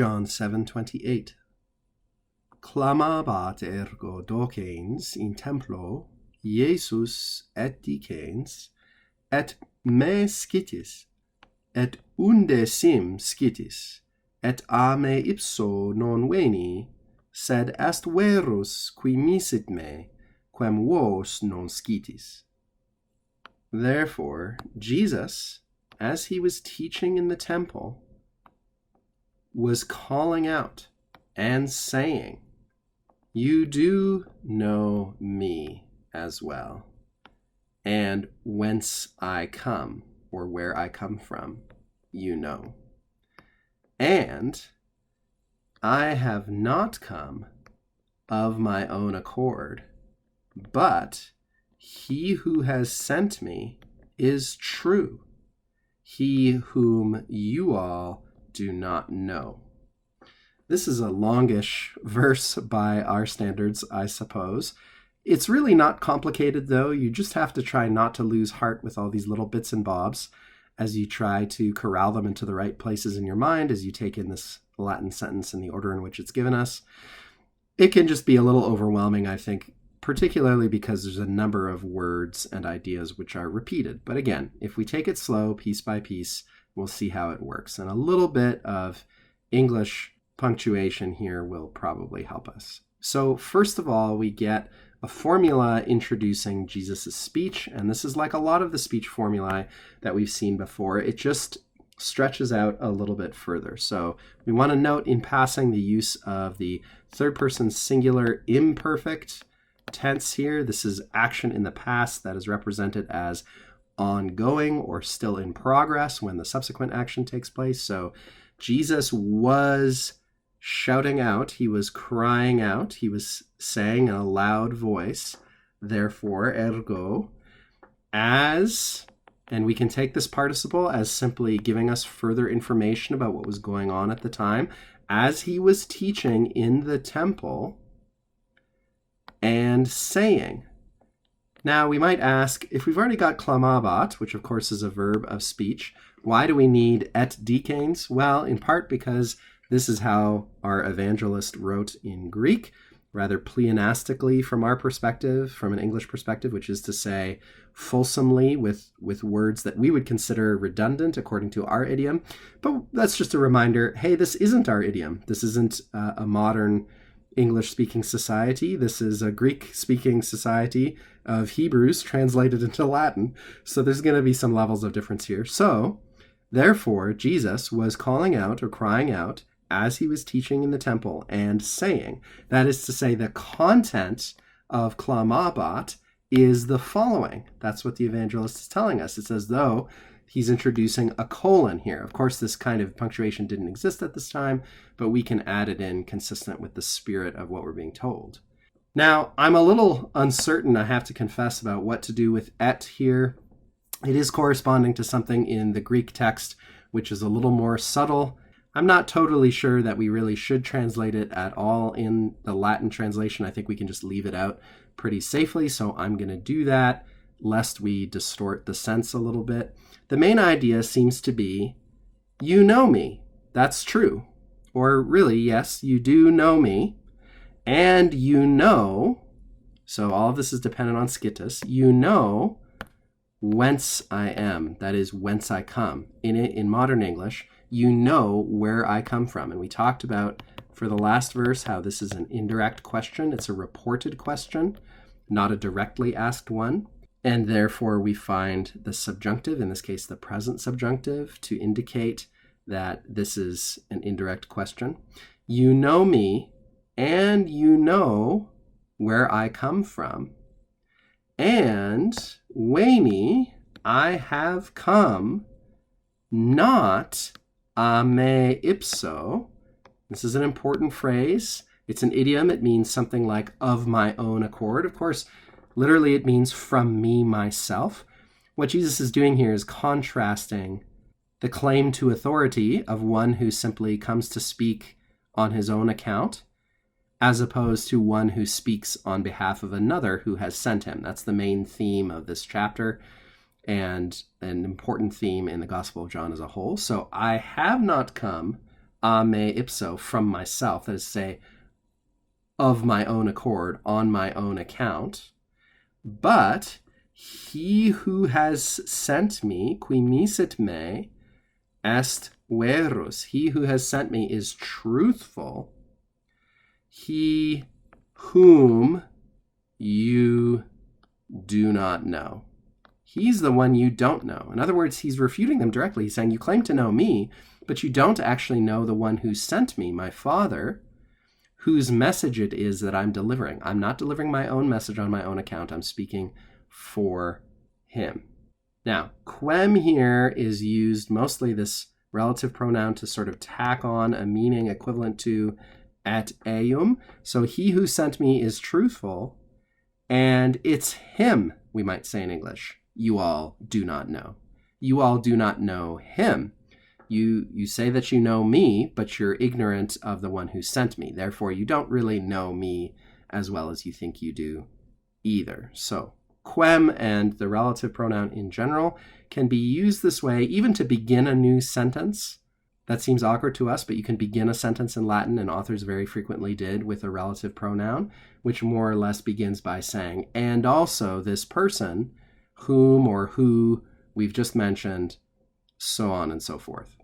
John 7:28. Clamabat ergo docens in templo Iesus et dicens, et me scitis, et unde sim scitis, et a me ipso non veni, sed est verus qui misit me, quem vos non scitis. Therefore, Jesus, as he was teaching in the temple, was calling out and saying, "You do know me as well, and whence I come, or where I come from, you know. And I have not come of my own accord, but he who has sent me is true, he whom you all do not know." This is a longish verse by our standards, I suppose. It's really not complicated, though. You just have to try not to lose heart with all these little bits and bobs as you try to corral them into the right places in your mind as you take in this Latin sentence in the order in which it's given us. It can just be a little overwhelming, I think, particularly because there's a number of words and ideas which are repeated. But again, if we take it slow, piece by piece, we'll see how it works. And a little bit of English punctuation here will probably help us. So first of all, we get a formula introducing Jesus' speech, and this is like a lot of the speech formulae that we've seen before. It just stretches out a little bit further. So we want to note in passing the use of the third person singular imperfect tense here. This is action in the past that is represented as ongoing or still in progress when the subsequent action takes place. So Jesus was shouting out, he was crying out, he was saying in a loud voice, therefore, ergo, as, and we can take this participle as simply giving us further information about what was going on at the time, as he was teaching in the temple and saying. Now, we might ask, if we've already got clamabat, which of course is a verb of speech, why do we need et dicens? Well, in part because this is how our evangelist wrote in Greek, rather pleonastically from our perspective, from an English perspective, which is to say fulsomely with words that we would consider redundant according to our idiom. But that's just a reminder, hey, this isn't our idiom. This isn't a modern English-speaking society. This is a Greek-speaking society of Hebrews translated into Latin. So there's going to be some levels of difference here. So, therefore, Jesus was calling out or crying out as he was teaching in the temple and saying. That is to say, the content of clamabat is the following. That's what the evangelist is telling us. It's as though he's introducing a colon here. Of course, this kind of punctuation didn't exist at this time, but we can add it in consistent with the spirit of what we're being told. Now, I'm a little uncertain, I have to confess, about what to do with et here. It is corresponding to something in the Greek text, which is a little more subtle. I'm not totally sure that we really should translate it at all in the Latin translation. I think we can just leave it out pretty safely, so I'm going to do that, lest we distort the sense a little bit. The main idea seems to be, you know me. That's true. Or really, yes, you do know me. And you know, so all of this is dependent on scitis, you know whence I am. That is, whence I come. In modern English, you know where I come from. And we talked about, for the last verse, how this is an indirect question. It's a reported question, not a directly asked one. And therefore, we find the subjunctive, in this case, the present subjunctive, to indicate that this is an indirect question. You know me, and you know where I come from. And veni, I have come, not a me ipso. This is an important phrase. It's an idiom. It means something like of my own accord. Of course, literally it means from me, myself. What Jesus is doing here is contrasting the claim to authority of one who simply comes to speak on his own account, as opposed to one who speaks on behalf of another who has sent him. That's the main theme of this chapter, and an important theme in the Gospel of John as a whole. So I have not come a me ipso, from myself, that is to say, of my own accord, on my own account. But he who has sent me, qui misit me, est verus. He who has sent me is truthful. He whom you do not know. He's the one you don't know. In other words, he's refuting them directly. He's saying, you claim to know me, but you don't actually know the one who sent me, my Father, whose message it is that I'm delivering. I'm not delivering my own message on my own account. I'm speaking for him. Now, quem here is used mostly, this relative pronoun, to sort of tack on a meaning equivalent to et eum. So he who sent me is truthful, and it's him, we might say in English, you all do not know. You all do not know him. You say that you know me, but you're ignorant of the one who sent me. Therefore, you don't really know me as well as you think you do either. So quem and the relative pronoun in general can be used this way even to begin a new sentence. That seems awkward to us, but you can begin a sentence in Latin, and authors very frequently did, with a relative pronoun, which more or less begins by saying, and also this person, whom or who we've just mentioned, so on and so forth.